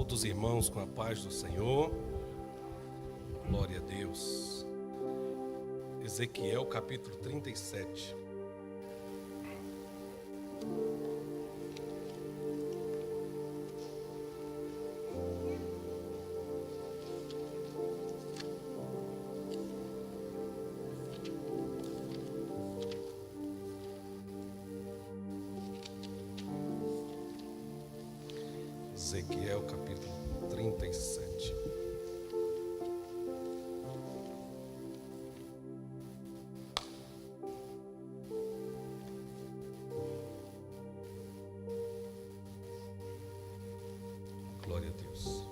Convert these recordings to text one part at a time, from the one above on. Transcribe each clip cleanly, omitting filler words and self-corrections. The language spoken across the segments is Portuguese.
Todos os irmãos com a paz do Senhor. Glória a Deus. Ezequiel capítulo 37. Ezequiel capítulo 37. Glória a Deus.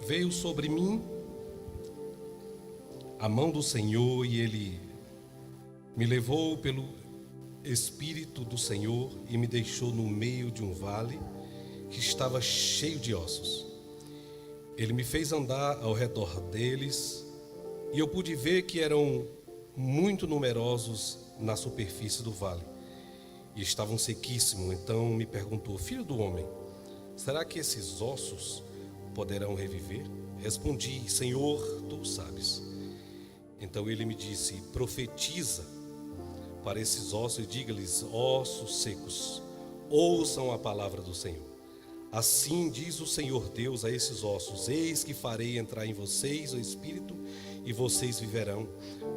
Veio sobre mim a mão do Senhor, e Ele me levou pelo Espírito do Senhor e me deixou no meio de um vale que estava cheio de ossos. Ele me fez andar ao redor deles, e eu pude ver que eram muito numerosos na superfície do vale, e estavam sequíssimos. Então me perguntou: filho do homem, será que esses ossos poderão reviver? Respondi: Senhor, tu sabes. Então ele me disse: profetiza para esses ossos e diga-lhes: ossos secos, ouçam a palavra do Senhor. Assim diz o Senhor Deus a esses ossos: eis que farei entrar em vocês o Espírito, e vocês viverão.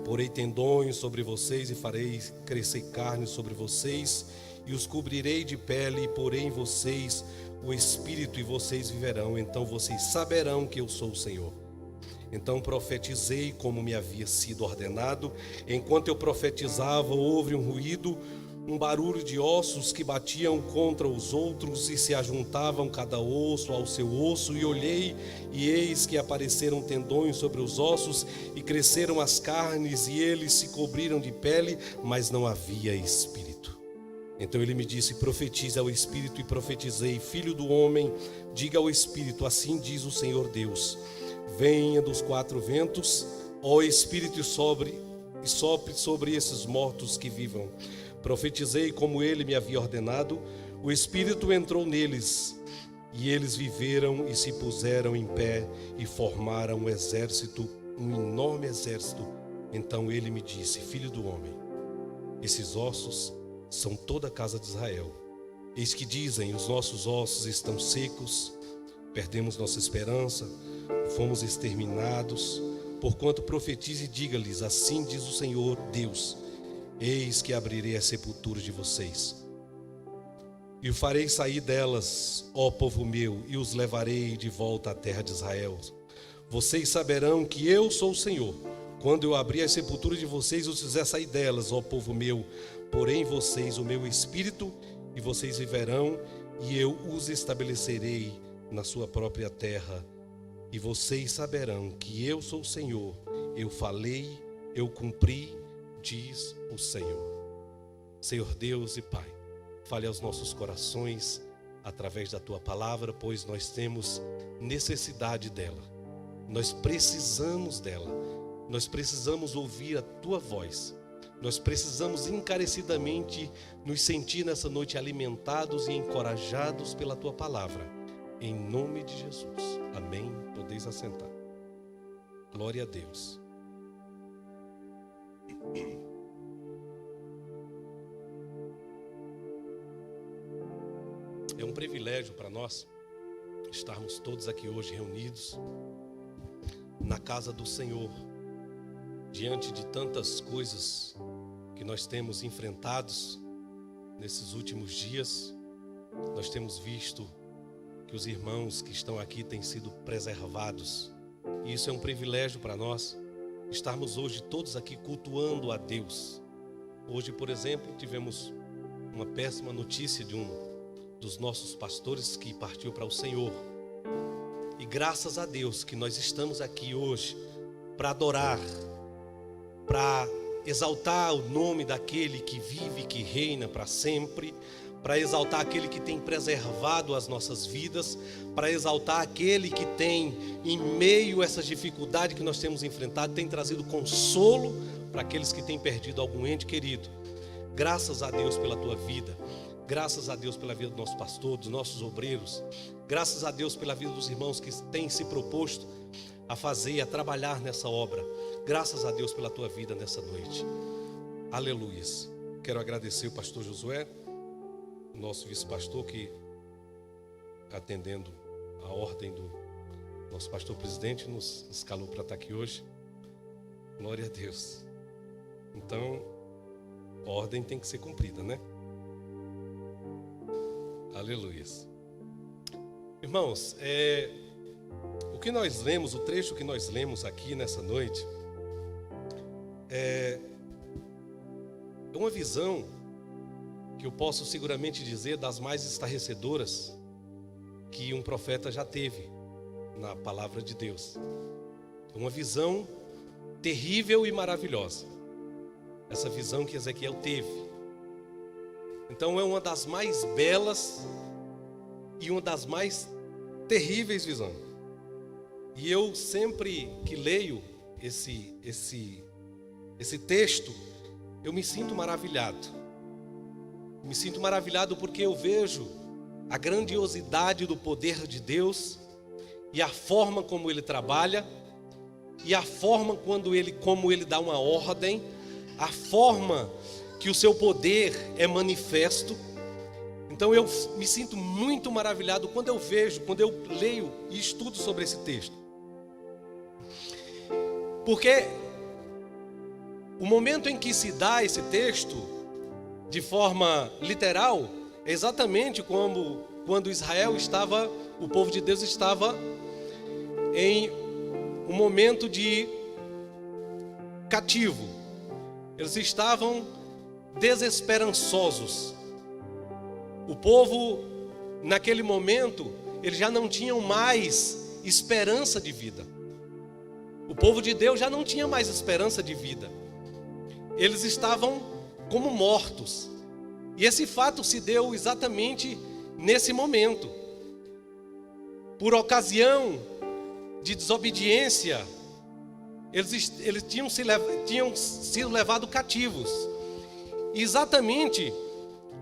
Porei tendões sobre vocês e farei crescer carne sobre vocês, e os cobrirei de pele, e porei em vocês o Espírito, e vocês viverão. Então vocês saberão que eu sou o Senhor. Então profetizei como me havia sido ordenado. Enquanto eu profetizava, houve um ruído, um barulho de ossos que batiam contra os outros e se ajuntavam cada osso ao seu osso. E olhei, e eis que apareceram tendões sobre os ossos, e cresceram as carnes, e eles se cobriram de pele, mas não havia espírito. Então ele me disse: profetize ao Espírito. E profetizei: filho do homem, diga ao Espírito: assim diz o Senhor Deus: venha dos quatro ventos, ó Espírito, e sopre sobre esses mortos que vivam. Profetizei como ele me havia ordenado. O Espírito entrou neles, e eles viveram e se puseram em pé, e formaram um exército, um enorme exército. Então ele me disse: filho do homem, esses ossos são toda a casa de Israel. Eis que dizem: os nossos ossos estão secos, perdemos nossa esperança, fomos exterminados. Porquanto profetize e diga-lhes: assim diz o Senhor Deus: eis que abrirei a sepultura de vocês, e o farei sair delas, ó povo meu, e os levarei de volta à terra de Israel. Vocês saberão que eu sou o Senhor, quando eu abrir a sepultura de vocês e os fizer sair delas, ó povo meu. Porém em vocês o meu Espírito, e vocês viverão, e eu os estabelecerei na sua própria terra. E vocês saberão que eu sou o Senhor. Eu falei, eu cumpri, diz o Senhor. Senhor Deus e Pai, fale aos nossos corações através da Tua palavra, pois nós temos necessidade dela. Nós precisamos dela. Nós precisamos ouvir a Tua voz. Nós precisamos encarecidamente nos sentir nessa noite alimentados e encorajados pela Tua palavra. Em nome de Jesus. Amém. Podeis assentar. Glória a Deus. É um privilégio para nós estarmos todos aqui hoje reunidos na casa do Senhor, diante de tantas coisas que nós temos enfrentados nesses últimos dias. Nós temos visto que os irmãos que estão aqui têm sido preservados, e isso é um privilégio para nós, estarmos hoje todos aqui cultuando a Deus. Hoje, por exemplo, tivemos uma péssima notícia de um dos nossos pastores que partiu para o Senhor, e graças a Deus que nós estamos aqui hoje para adorar, para exaltar o nome daquele que vive e que reina para sempre, para exaltar aquele que tem preservado as nossas vidas, para exaltar aquele que tem, em meio a essas dificuldades que nós temos enfrentado, tem trazido consolo para aqueles que têm perdido algum ente querido. Graças a Deus pela tua vida. Graças a Deus pela vida do nosso pastor, dos nossos obreiros. Graças a Deus pela vida dos irmãos que têm se proposto a fazer e a trabalhar nessa obra. Graças a Deus pela tua vida nessa noite. Aleluias. Quero agradecer o pastor Josué, o nosso vice-pastor, que atendendo a ordem do nosso pastor presidente nos escalou para estar aqui hoje. Glória a Deus. Então, a ordem tem que ser cumprida, né? Aleluias. Irmãos, o que nós lemos, o trecho que nós lemos aqui nessa noite, é uma visão que eu posso seguramente dizer das mais estarrecedoras que um profeta já teve na palavra de Deus. Uma visão terrível e maravilhosa. Essa visão que Ezequiel teve. Então é uma das mais belas e uma das mais terríveis visões. E eu sempre que leio esse texto, eu me sinto maravilhado. Me sinto maravilhado porque eu vejo a grandiosidade do poder de Deus e a forma como Ele trabalha e a forma como Ele dá uma ordem, a forma que o seu poder é manifesto. Então eu me sinto muito maravilhado quando eu leio e estudo sobre esse texto. Porque o momento em que se dá esse texto, de forma literal, é exatamente quando Israel estava, o povo de Deus estava em um momento de cativo. Eles estavam desesperançosos. O povo, naquele momento, eles já não tinham mais esperança de vida. O povo de Deus já não tinha mais esperança de vida. Eles estavam como mortos. E esse fato se deu exatamente nesse momento. Por ocasião de desobediência, eles tinham sido levados cativos. E exatamente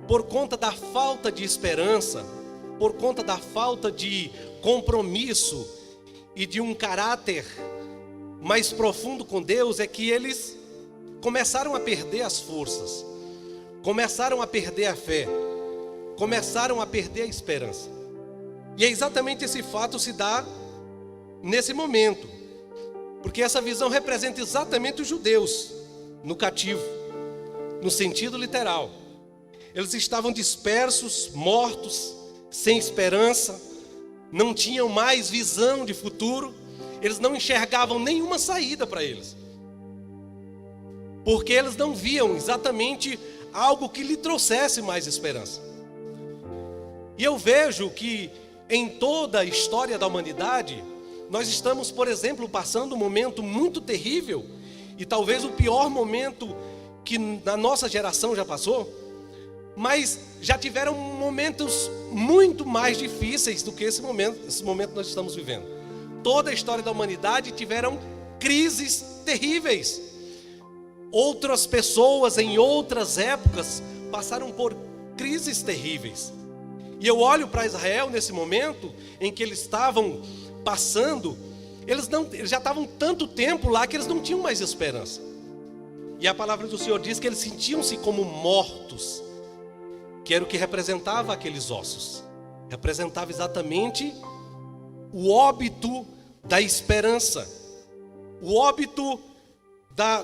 por conta da falta de esperança, por conta da falta de compromisso e de um caráter mais profundo com Deus, é que eles começaram a perder as forças, começaram a perder a fé, começaram a perder a esperança. E é exatamente esse fato se dá nesse momento, porque essa visão representa exatamente os judeus no cativo, no sentido literal. Eles estavam dispersos, mortos, sem esperança, não tinham mais visão de futuro, eles não enxergavam nenhuma saída para eles, porque eles não viam exatamente algo que lhe trouxesse mais esperança. E eu vejo que em toda a história da humanidade, nós estamos, por exemplo, passando um momento muito terrível, e talvez o pior momento que na nossa geração já passou, mas já tiveram momentos muito mais difíceis do que esse momento que nós estamos vivendo. Toda a história da humanidade tiveram crises terríveis. Outras pessoas em outras épocas passaram por crises terríveis. E eu olho para Israel nesse momento em que eles estavam passando, eles já estavam tanto tempo lá que eles não tinham mais esperança. E a palavra do Senhor diz que eles sentiam-se como mortos, que era o que representava aqueles ossos. Representava exatamente o óbito da esperança, o óbito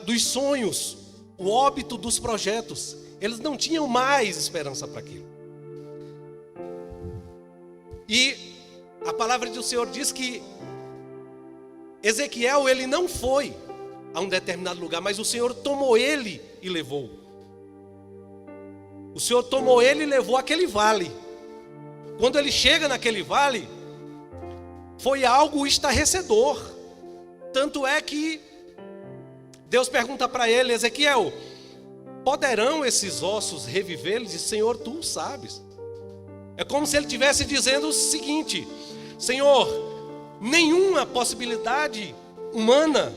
dos sonhos, o óbito dos projetos. Eles não tinham mais esperança para aquilo. E a palavra do Senhor diz que Ezequiel, ele não foi a um determinado lugar, mas o Senhor tomou ele e levou. O Senhor tomou ele e levou àquele vale. Quando ele chega naquele vale, foi algo estarrecedor. Tanto é que Deus pergunta para ele: Ezequiel, poderão esses ossos reviver? Ele diz: Senhor, tu sabes. É como se ele estivesse dizendo o seguinte: Senhor, nenhuma possibilidade humana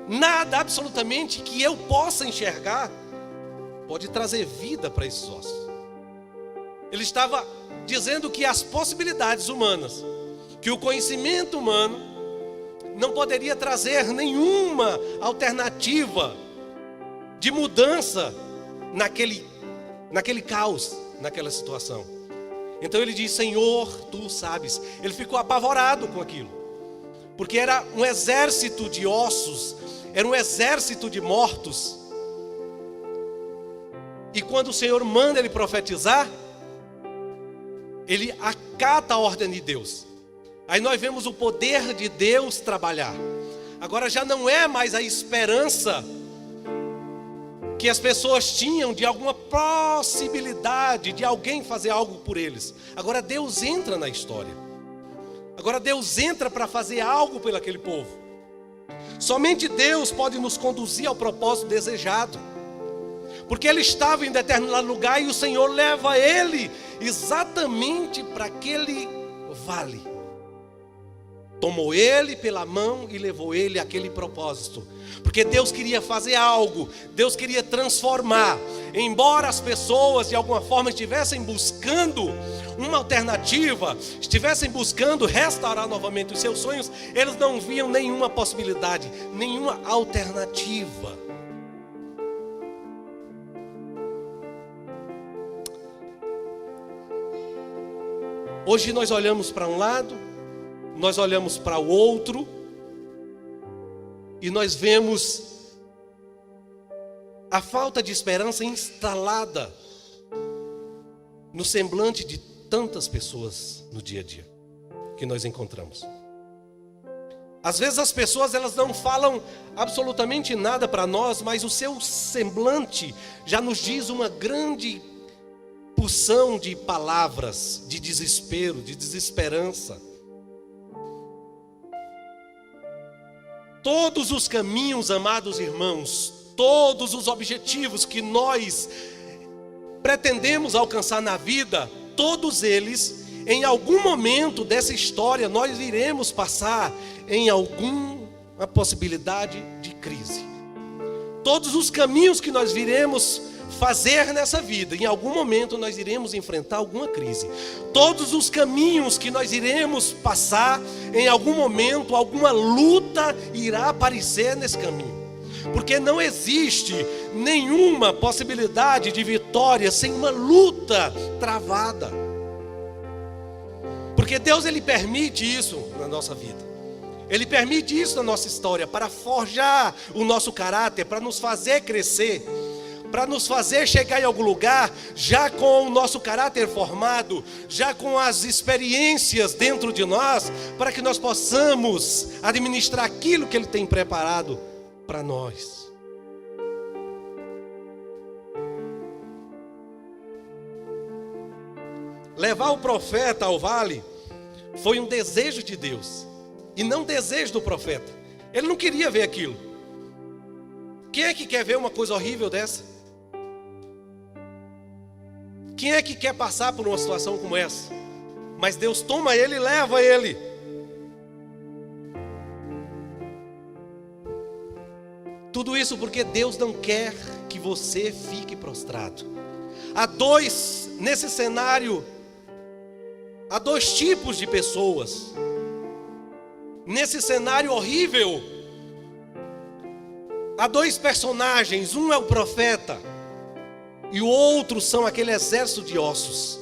nada absolutamente que eu possa enxergar pode trazer vida para esses ossos. Ele estava dizendo que as possibilidades humanas, que o conhecimento humano não poderia trazer nenhuma alternativa de mudança naquele caos, naquela situação. Então ele diz: Senhor, tu sabes. Ele ficou apavorado com aquilo, porque era um exército de ossos, era um exército de mortos. E quando o Senhor manda ele profetizar, ele acata a ordem de Deus. Aí nós vemos o poder de Deus trabalhar. Agora já não é mais a esperança que as pessoas tinham de alguma possibilidade de alguém fazer algo por eles. Agora Deus entra na história. Agora Deus entra para fazer algo pelo aquele povo. Somente Deus pode nos conduzir ao propósito desejado. Porque ele estava em determinado lugar e o Senhor leva ele exatamente para aquele vale. Tomou ele pela mão e levou ele àquele propósito. Porque Deus queria fazer algo, Deus queria transformar. Embora as pessoas de alguma forma estivessem buscando uma alternativa, estivessem buscando restaurar novamente os seus sonhos, eles não viam nenhuma possibilidade, nenhuma alternativa. Hoje nós olhamos para um lado, nós olhamos para o outro e nós vemos a falta de esperança instalada no semblante de tantas pessoas no dia a dia que nós encontramos. Às vezes as pessoas elas não falam absolutamente nada para nós, mas o seu semblante já nos diz uma grande porção de palavras de desespero, de desesperança. Todos os caminhos, amados irmãos, todos os objetivos que nós pretendemos alcançar na vida, todos eles, em algum momento dessa história, nós iremos passar em alguma possibilidade de crise. Todos os caminhos que nós viremos fazer nessa vida, em algum momento nós iremos enfrentar alguma crise. Todos os caminhos que nós iremos passar, em algum momento, alguma luta irá aparecer nesse caminho. Porque não existe nenhuma possibilidade de vitória sem uma luta travada. Porque Deus ele permite isso na nossa vida. Ele permite isso na nossa história para forjar o nosso caráter, para nos fazer crescer, para nos fazer chegar em algum lugar já com o nosso caráter formado, já com as experiências dentro de nós, para que nós possamos administrar aquilo que Ele tem preparado para nós. Levar o profeta ao vale foi um desejo de Deus e não desejo do profeta. Ele não queria ver aquilo. Quem é que quer ver uma coisa horrível dessa? Quem é que quer passar por uma situação como essa? Mas Deus toma ele e leva ele. Tudo isso porque Deus não quer que você fique prostrado. Nesse cenário, há dois tipos de pessoas. Nesse cenário horrível, há dois personagens. Um é o profeta e o outro são aquele exército de ossos.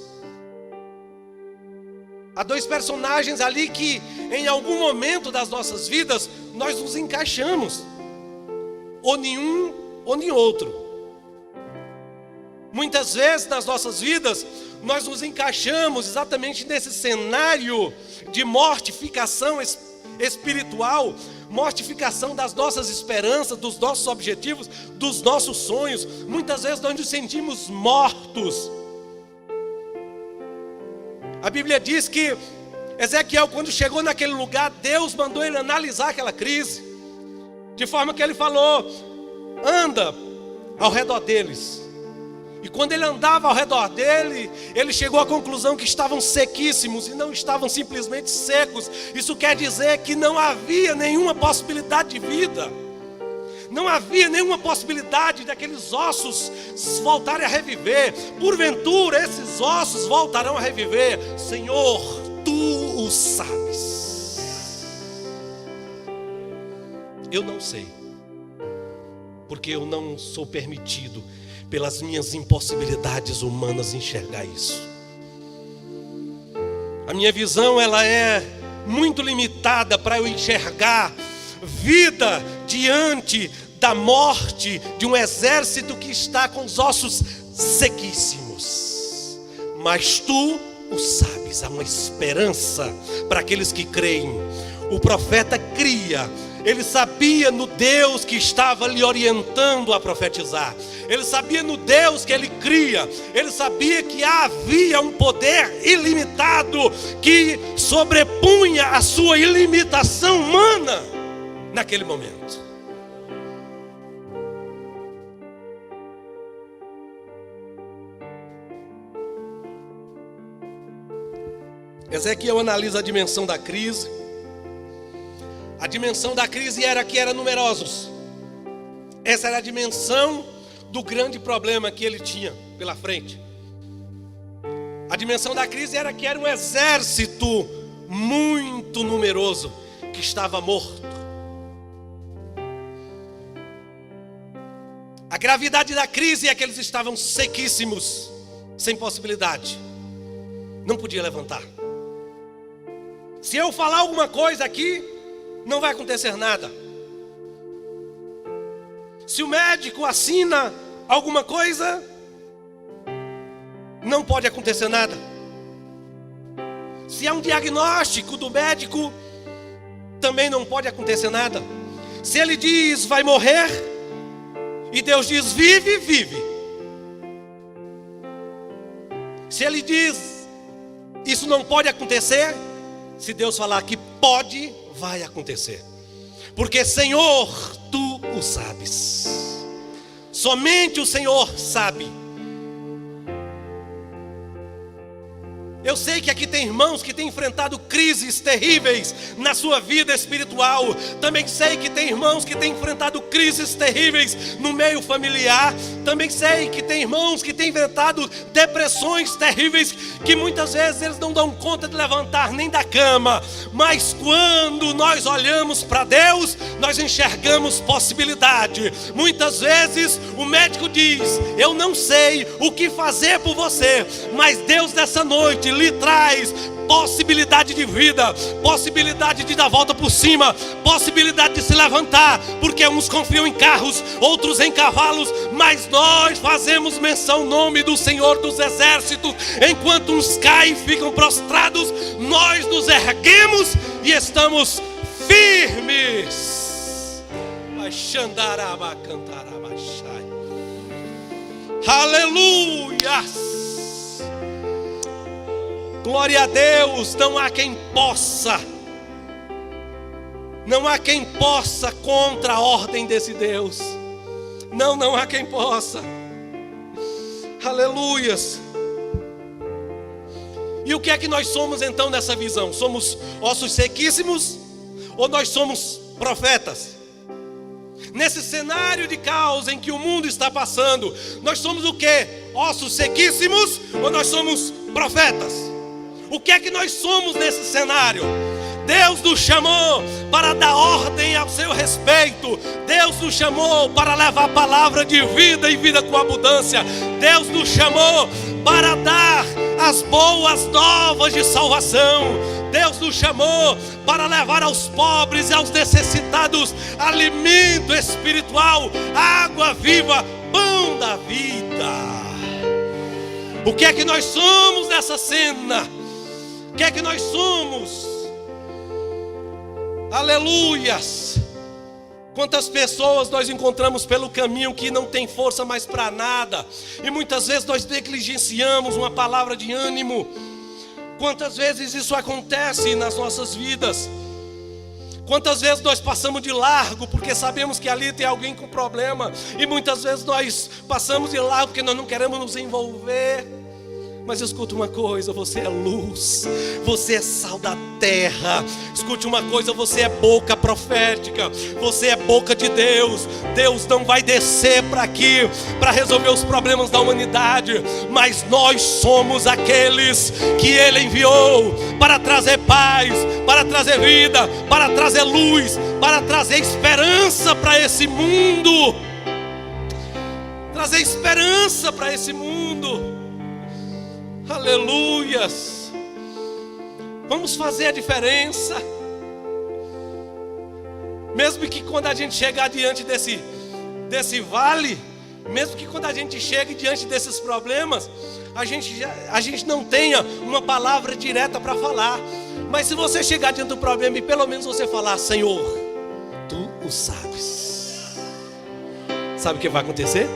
Há dois personagens ali que em algum momento das nossas vidas nós nos encaixamos, ou em um ou em outro. Muitas vezes nas nossas vidas nós nos encaixamos exatamente nesse cenário de mortificação espiritual, mortificação das nossas esperanças, dos nossos objetivos, dos nossos sonhos. Muitas vezes nós nos sentimos mortos. A Bíblia diz que Ezequiel, quando chegou naquele lugar, Deus mandou ele analisar aquela crise, de forma que ele falou: anda ao redor deles. E quando ele andava ao redor dele, ele chegou à conclusão que estavam sequíssimos e não estavam simplesmente secos. Isso quer dizer que não havia nenhuma possibilidade de vida. Não havia nenhuma possibilidade daqueles ossos voltarem a reviver. Porventura esses ossos voltarão a reviver. Senhor, Tu o sabes. Eu não sei, porque eu não sou permitido pelas minhas impossibilidades humanas enxergar isso. A minha visão, ela é muito limitada para eu enxergar vida diante da morte de um exército que está com os ossos sequíssimos. Mas Tu o sabes, há uma esperança para aqueles que creem. O profeta cria. Ele sabia no Deus que estava lhe orientando a profetizar. Ele sabia no Deus que ele cria. Ele sabia que havia um poder ilimitado que sobrepunha a sua ilimitação humana naquele momento. Ezequiel analisa a dimensão da crise. A dimensão da crise era que eram numerosos. Essa era a dimensão do grande problema que ele tinha pela frente. A dimensão da crise era que era um exército muito numeroso que estava morto. A gravidade da crise é que eles estavam sequíssimos, sem possibilidade. Não podia levantar. Se eu falar alguma coisa aqui, não vai acontecer nada. Se o médico assina alguma coisa, não pode acontecer nada. Se há um diagnóstico do médico, também não pode acontecer nada. Se ele diz vai morrer, e Deus diz vive, vive. Se ele diz isso não pode acontecer, se Deus falar que pode, vai acontecer. Porque Senhor, Tu o sabes. Somente o Senhor sabe. Eu sei que aqui tem irmãos que têm enfrentado crises terríveis na sua vida espiritual. Também sei que tem irmãos que têm enfrentado crises terríveis no meio familiar. Também sei que tem irmãos que têm enfrentado depressões terríveis, que muitas vezes eles não dão conta de levantar nem da cama. Mas quando nós olhamos para Deus, nós enxergamos possibilidade. Muitas vezes o médico diz: eu não sei o que fazer por você, mas Deus nessa noite lhe traz possibilidade de vida, possibilidade de dar volta por cima, possibilidade de se levantar, porque uns confiam em carros, outros em cavalos, mas nós fazemos menção ao nome do Senhor dos Exércitos. Enquanto uns caem e ficam prostrados, nós nos erguemos e estamos firmes. Aleluia! Glória a Deus. Não há quem possa, não há quem possa contra a ordem desse Deus. Não há quem possa. Aleluias. E o que é que nós somos então nessa visão? Somos ossos sequíssimos ou nós somos profetas? Nesse cenário de caos em que o mundo está passando, nós somos o quê? Ossos sequíssimos ou nós somos profetas? O que é que nós somos nesse cenário? Deus nos chamou para dar ordem ao seu respeito. Deus nos chamou para levar a palavra de vida e vida com abundância. Deus nos chamou para dar as boas novas de salvação. Deus nos chamou para levar aos pobres e aos necessitados alimento espiritual, água viva, pão da vida. O que é que nós somos nessa cena? O que é que nós somos? Aleluias! Quantas pessoas nós encontramos pelo caminho que não tem força mais para nada, e muitas vezes nós negligenciamos uma palavra de ânimo. Quantas vezes isso acontece nas nossas vidas? Quantas vezes nós passamos de largo porque sabemos que ali tem alguém com problema, e muitas vezes nós passamos de largo porque nós não queremos nos envolver. Mas escute uma coisa, você é luz, você é sal da terra. Escute uma coisa, você é boca profética, você é boca de Deus. Deus não vai descer para aqui para resolver os problemas da humanidade, mas nós somos aqueles que Ele enviou para trazer paz, para trazer vida, para trazer luz, para trazer esperança para esse mundo. Trazer esperança para esse mundo. Aleluias. Vamos fazer a diferença. Mesmo que quando a gente chegar diante desse vale, mesmo que quando a gente chegue diante desses problemas, a gente não tenha uma palavra direta para falar. Mas se você chegar diante do problema e pelo menos você falar: Senhor, Tu o sabes. Sabe o que vai acontecer?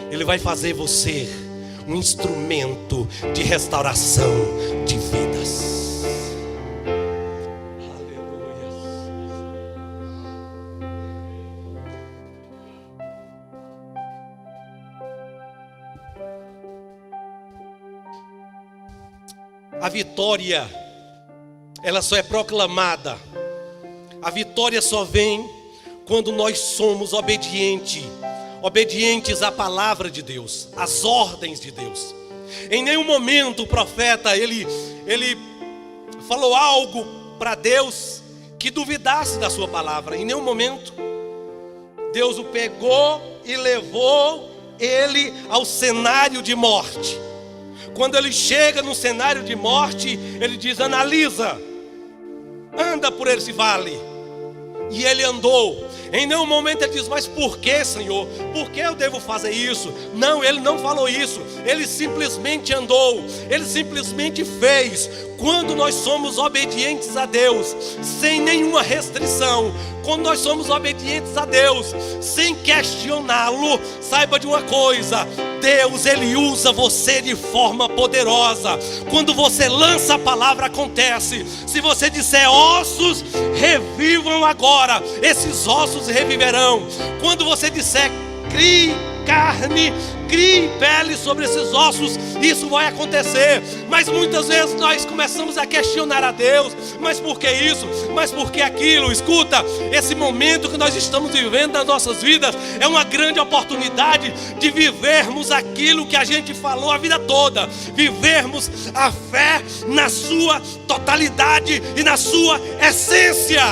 Ele vai fazer você um instrumento de restauração de vidas. Aleluia. A vitória, ela só é proclamada. A vitória só vem quando nós somos obedientes à palavra de Deus, às ordens de Deus. Em nenhum momento o profeta ele falou algo para Deus que duvidasse da sua palavra. Em nenhum momento Deus o pegou e levou ele ao cenário de morte. Quando ele chega no cenário de morte, ele diz: analisa, anda por esse vale. E ele andou. Em nenhum momento ele diz: mas por que, Senhor? Por que eu devo fazer isso? Não, ele não falou isso. Ele simplesmente andou. Ele simplesmente fez. Quando nós somos obedientes a Deus, sem nenhuma restrição, quando nós somos obedientes a Deus, sem questioná-lo, saiba de uma coisa: Deus, Ele usa você de forma poderosa. Quando você lança a palavra, acontece. Se você disser: ossos, revivam agora, esses ossos reviverão. Quando você disser: crie carne, crie pele sobre esses ossos, isso vai acontecer. Mas muitas vezes nós começamos a questionar a Deus: mas por que isso? Mas por que aquilo? Escuta, esse momento que nós estamos vivendo nas nossas vidas é uma grande oportunidade de vivermos aquilo que a gente falou a vida toda. Vivermos a fé na sua totalidade e na sua essência.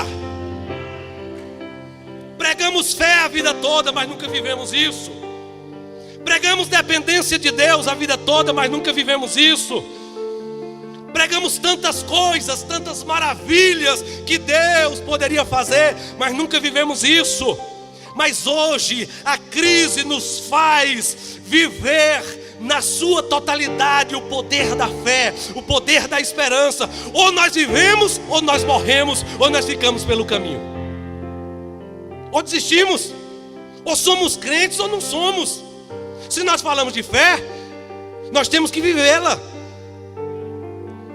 Pregamos fé a vida toda, mas nunca vivemos isso. Pregamos dependência de Deus a vida toda, mas nunca vivemos isso. Pregamos tantas coisas, tantas maravilhas que Deus poderia fazer, mas nunca vivemos isso. Mas hoje a crise nos faz viver na sua totalidade o poder da fé, o poder da esperança. Ou nós vivemos, ou nós morremos, ou nós ficamos pelo caminho. Ou desistimos, ou somos crentes ou não somos. Se nós falamos de fé, nós temos que vivê-la.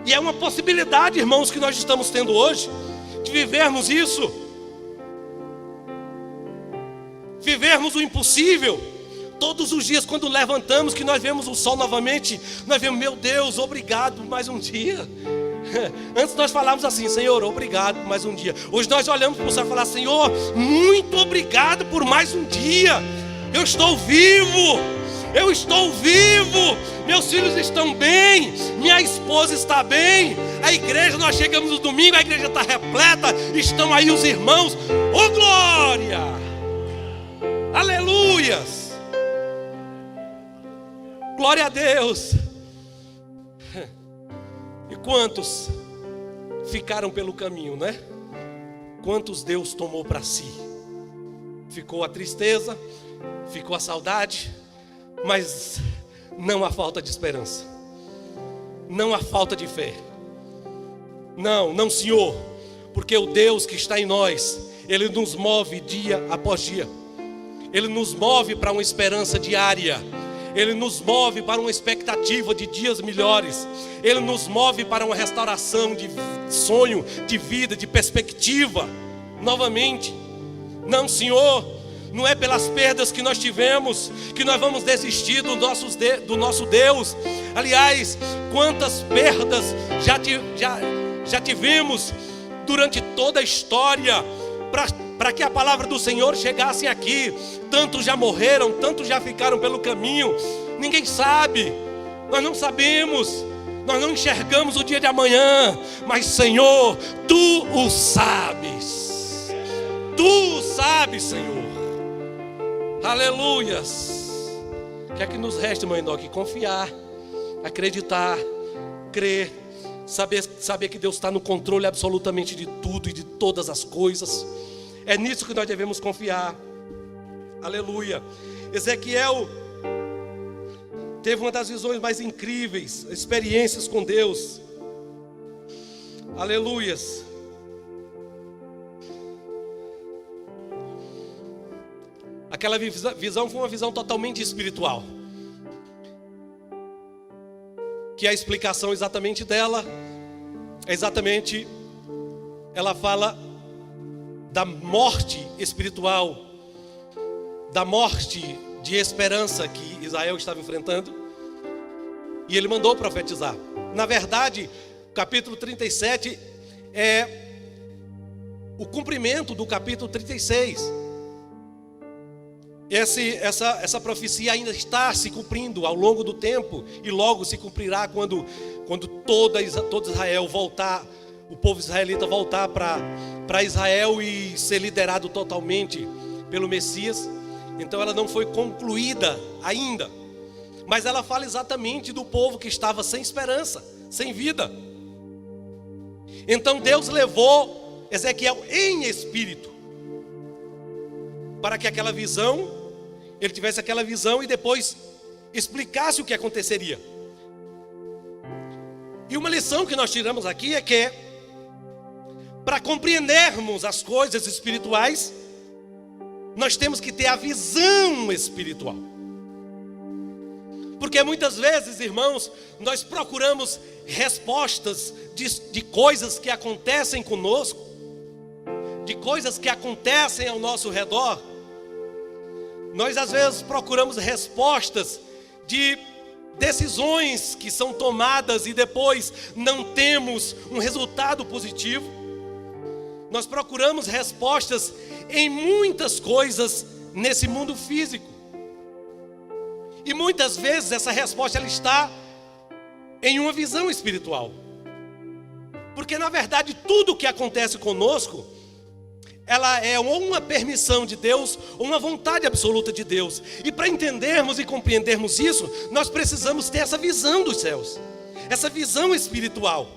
E é uma possibilidade, irmãos, que nós estamos tendo hoje, de vivermos isso. Vivermos o impossível. Todos os dias quando levantamos, que nós vemos o sol novamente, nós vemos: meu Deus, obrigado por mais um dia. Antes nós falávamos assim: Senhor, obrigado por mais um dia. Hoje nós olhamos para o céu e falamos: Senhor, muito obrigado por mais um dia. Eu estou vivo. Eu estou vivo, meus filhos estão bem, minha esposa está bem. A igreja, nós chegamos no domingo, a igreja está repleta, estão aí os irmãos. Oh glória, aleluias, glória a Deus. E quantos ficaram pelo caminho, né? Quantos Deus tomou para si? Ficou a tristeza, ficou a saudade, mas não há falta de esperança, não há falta de fé. Não, Senhor, porque o Deus que está em nós, Ele nos move dia após dia. Ele nos move para uma esperança diária. Ele nos move para uma expectativa de dias melhores. Ele nos move para uma restauração de sonho, de vida, de perspectiva. Novamente, não, Senhor, Não é pelas perdas que nós tivemos que nós vamos desistir do nosso Deus. Aliás, quantas perdas já tivemos durante toda a história para que a palavra do Senhor chegasse aqui. Tantos já morreram, tantos já ficaram pelo caminho. Ninguém sabe, nós não sabemos, nós não enxergamos o dia de amanhã. Mas Senhor, Tu o sabes. Tu o sabes, Senhor. Aleluias. O que é que nos resta, irmão Enoque? Confiar, acreditar, crer, saber que Deus está no controle absolutamente de tudo e de todas as coisas. É nisso que nós devemos confiar. Aleluia. Ezequiel teve uma das visões mais incríveis, experiências com Deus. Aleluias. Aquela visão foi uma visão totalmente espiritual, que a explicação exatamente dela é exatamente, ela fala da morte espiritual, da morte de esperança que Israel estava enfrentando, e ele mandou profetizar. Na verdade, capítulo 37 é o cumprimento do capítulo 36. Essa profecia ainda está se cumprindo ao longo do tempo, e logo se cumprirá quando todo Israel voltar, o povo israelita voltar para Israel e ser liderado totalmente pelo Messias. Então ela não foi concluída ainda, mas ela fala exatamente do povo que estava sem esperança, sem vida. Então Deus levou Ezequiel em espírito para que ele tivesse aquela visão e depois explicasse o que aconteceria. E uma lição que nós tiramos aqui é que, para compreendermos as coisas espirituais, nós temos que ter a visão espiritual. Porque muitas vezes, irmãos, nós procuramos respostas de coisas que acontecem conosco, de coisas que acontecem ao nosso redor. Nós às vezes procuramos respostas de decisões que são tomadas e depois não temos um resultado positivo. Nós procuramos respostas em muitas coisas nesse mundo físico. E muitas vezes essa resposta ela está em uma visão espiritual. Porque na verdade tudo o que acontece conosco, ela é ou uma permissão de Deus ou uma vontade absoluta de Deus. E para entendermos e compreendermos isso, nós precisamos ter essa visão dos céus, essa visão espiritual.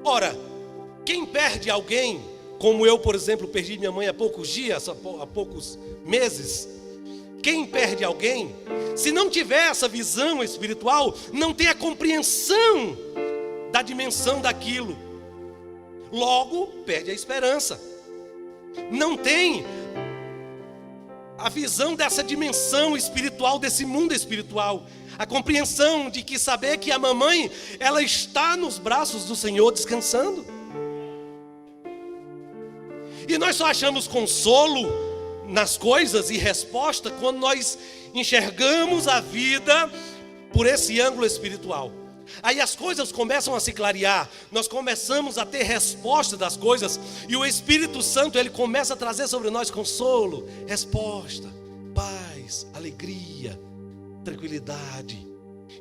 Ora, quem perde alguém, como eu, por exemplo, perdi minha mãe há poucos dias, há poucos meses. Quem perde alguém, se não tiver essa visão espiritual, não tem a compreensão da dimensão daquilo. Logo, perde a esperança. Não tem a visão dessa dimensão espiritual, desse mundo espiritual. A compreensão de que saber que a mamãe, ela está nos braços do Senhor descansando. E nós só achamos consolo nas coisas e resposta quando nós enxergamos a vida por esse ângulo espiritual. Aí as coisas começam a se clarear, nós começamos a ter resposta das coisas, e o Espírito Santo ele começa a trazer sobre nós consolo, resposta, paz, alegria, tranquilidade.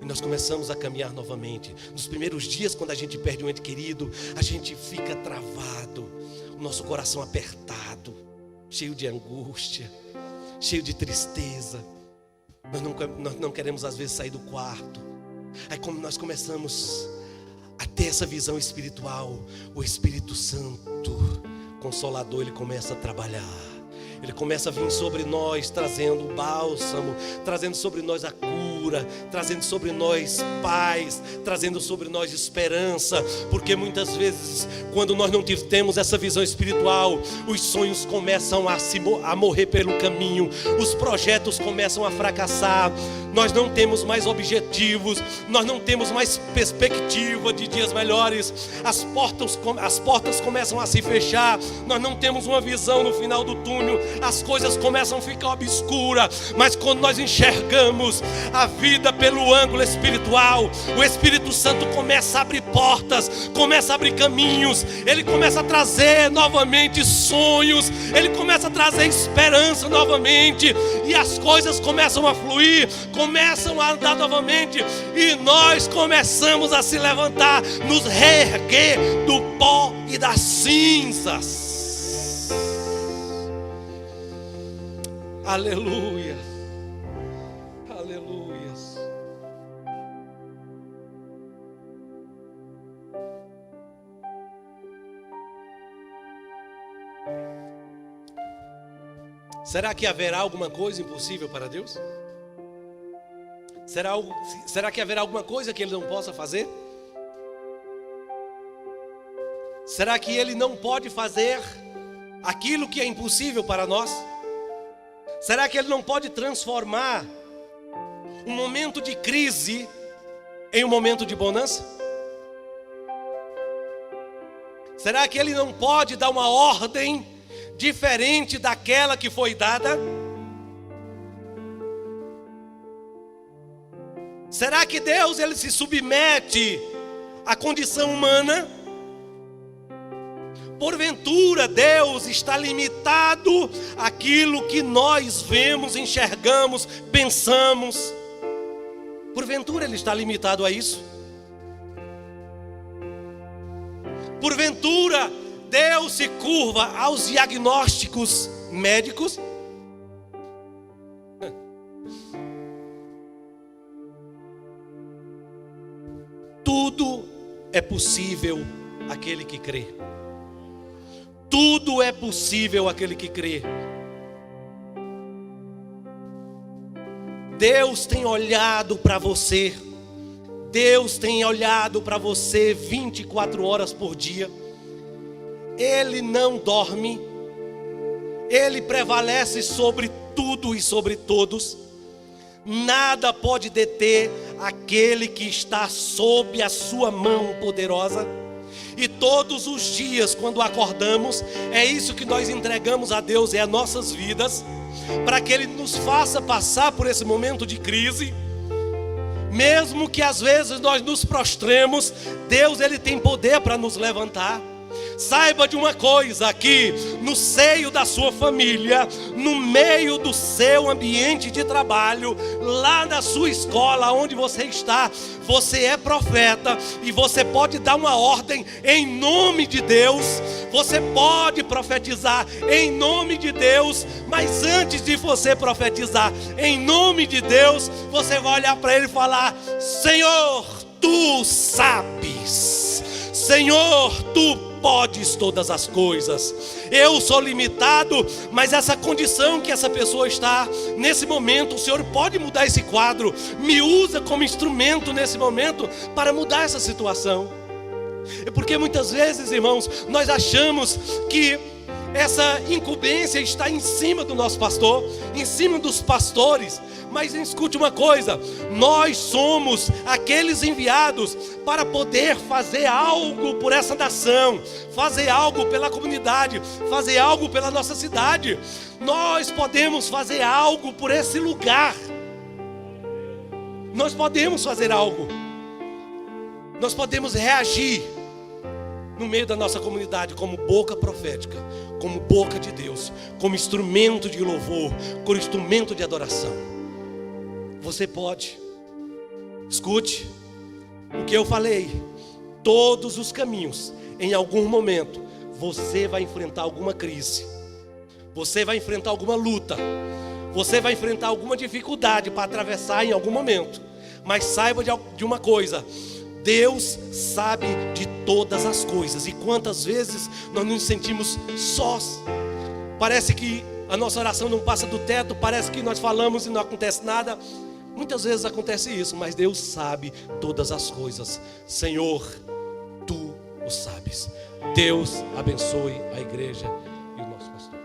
E nós começamos a caminhar novamente. Nos primeiros dias, quando a gente perde um ente querido, a gente fica travado, o nosso coração apertado, cheio de angústia, cheio de tristeza. Nós não queremos às vezes sair do quarto. Aí como nós começamos a ter essa visão espiritual, o Espírito Santo Consolador, ele começa a trabalhar. Ele começa a vir sobre nós, trazendo o bálsamo, trazendo sobre nós a cura, cura, trazendo sobre nós paz, trazendo sobre nós esperança, porque muitas vezes, quando nós não temos essa visão espiritual, os sonhos começam a morrer pelo caminho, os projetos começam a fracassar, nós não temos mais objetivos, nós não temos mais perspectiva de dias melhores, as portas começam a se fechar, nós não temos uma visão no final do túnel, as coisas começam a ficar obscuras. Mas quando nós enxergamos a vida pelo ângulo espiritual, o Espírito Santo começa a abrir portas, começa a abrir caminhos, ele começa a trazer novamente sonhos, ele começa a trazer esperança novamente, e as coisas começam a fluir, começam a andar novamente, e nós começamos a se levantar, nos reerguer do pó e das cinzas. Aleluia, aleluia. Será que haverá alguma coisa impossível para Deus? Será que haverá alguma coisa que Ele não possa fazer? Será que Ele não pode fazer aquilo que é impossível para nós? Será que Ele não pode transformar um momento de crise em um momento de bonança? Será que Ele não pode dar uma ordem diferente daquela que foi dada? Será que Deus ele se submete à condição humana? Porventura Deus está limitado àquilo que nós vemos, enxergamos, pensamos? Porventura Ele está limitado a isso? Porventura Deus se curva aos diagnósticos médicos? Tudo é possível àquele que crê. Tudo é possível àquele que crê. Deus tem olhado para você. Deus tem olhado para você 24 horas por dia. Ele não dorme. Ele prevalece sobre tudo e sobre todos. Nada pode deter aquele que está sob a sua mão poderosa. E todos os dias, quando acordamos, é isso que nós entregamos a Deus, é as nossas vidas, para que Ele nos faça passar por esse momento de crise. Mesmo que às vezes nós nos prostremos, Deus ele tem poder para nos levantar. Saiba de uma coisa, aqui no seio da sua família, no meio do seu ambiente de trabalho, lá na sua escola, onde você está, você é profeta e você pode dar uma ordem em nome de Deus. Você pode profetizar em nome de Deus, mas antes de você profetizar em nome de Deus, você vai olhar para Ele e falar: Senhor, Tu sabes, Senhor, Tu podes todas as coisas. Eu sou limitado, mas essa condição que essa pessoa está nesse momento, o Senhor pode mudar esse quadro. Me usa como instrumento nesse momento para mudar essa situação. É porque muitas vezes, irmãos, nós achamos que essa incumbência está em cima do nosso pastor, em cima dos pastores. Mas escute uma coisa, nós somos aqueles enviados para poder fazer algo por essa nação, fazer algo pela comunidade, fazer algo pela nossa cidade. Nós podemos fazer algo por esse lugar. Nós podemos fazer algo. Nós podemos reagir no meio da nossa comunidade como boca profética, como boca de Deus, como instrumento de louvor, como instrumento de adoração. Você pode. Escute o que eu falei. Todos os caminhos, em algum momento, você vai enfrentar alguma crise. Você vai enfrentar alguma luta. Você vai enfrentar alguma dificuldade para atravessar em algum momento. Mas saiba de uma coisa: Deus sabe de todas as coisas. E quantas vezes nós nos sentimos sós. Parece que a nossa oração não passa do teto. Parece que nós falamos e não acontece nada. Muitas vezes acontece isso, mas Deus sabe todas as coisas. Senhor, Tu o sabes. Deus abençoe a igreja e o nosso pastor.